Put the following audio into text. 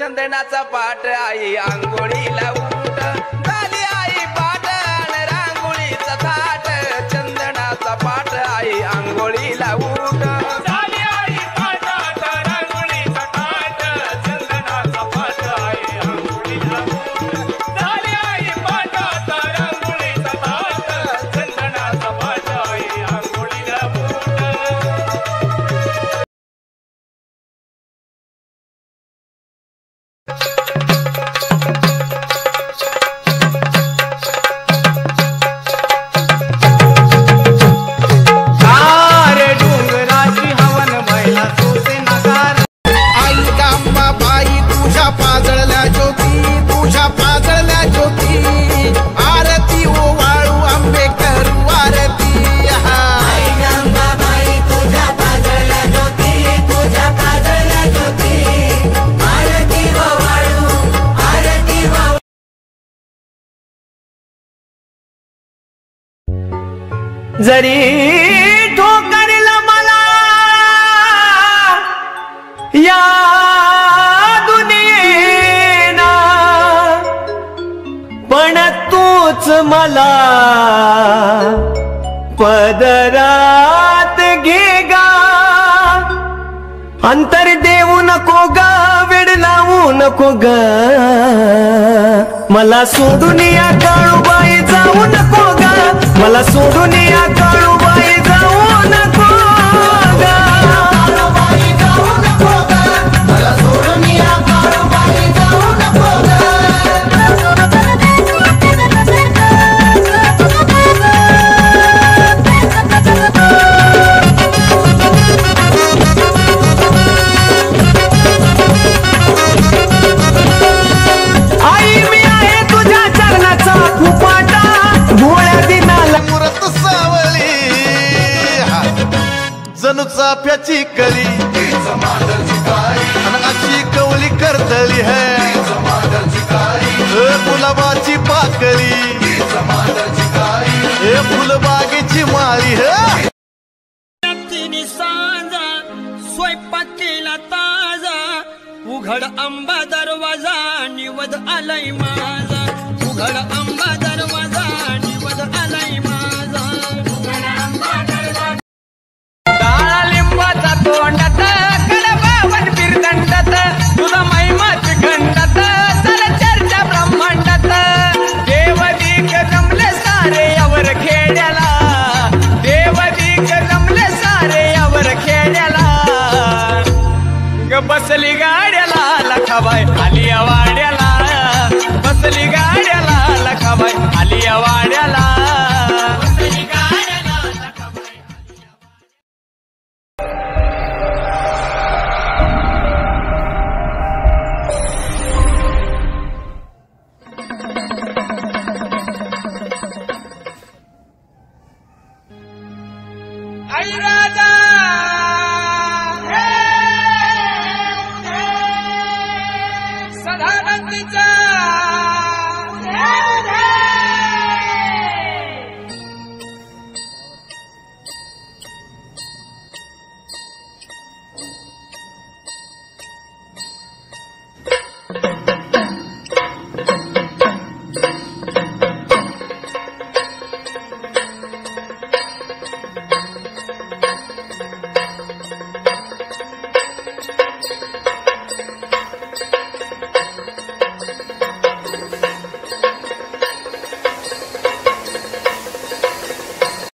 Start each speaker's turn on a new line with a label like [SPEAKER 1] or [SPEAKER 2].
[SPEAKER 1] चंदनाचा पाट आई आंघोळीला उठ झाली आई पाट आणि रांगोळीचा थाट चंदनाचा पाट आई आंघोळीला उठ झाली आई पाट रांगोळीचा थाट चंदनाचा पाट आई आंघोळीला उठ झाली आई पाट रांगोळीचा थाट चंदनाचा पाट आई आंघोळीला उठ
[SPEAKER 2] जरी ठोकरला मला या दुनियेना पण तूच मला पदरात घे गा अंतर देऊ नको गा वेड लावू नको गा मला सोडून या काळूबाई जाऊ नको गा मला सोडून या काळूबाई जाऊ नको गा काळूबाई जाऊ नको गा मला सोडून या काळूबाई जाऊ नको गा आई मी आहे तुझ्या चरणाचा फुफाटा भोळ्या दिनाला
[SPEAKER 3] मुरत सावली जणू चाफ्याची कली अशी कवली करतली है गुलाबाची पाकळी हे फुलबागेची माळी है
[SPEAKER 4] सांजा स्वयंपाक केला ताजा उघड आंबा दरवाजा निवद आलाय माझा उघड आंबा दरवाजा निवद आलाय माझा
[SPEAKER 1] डाळा लिंबाचा तोंडात कडबावन बिरदंडात तुला महिमाची खंडात चल चर्चा ब्रह्मांडात देवदीक जमले सारे यावर खेड्याला देवदीक जमले सारे यावर खेड्याला बसली गाड्याला लखाबाई आली वाड्याला बसली गाड्याला लखाबाई आली वाड्याला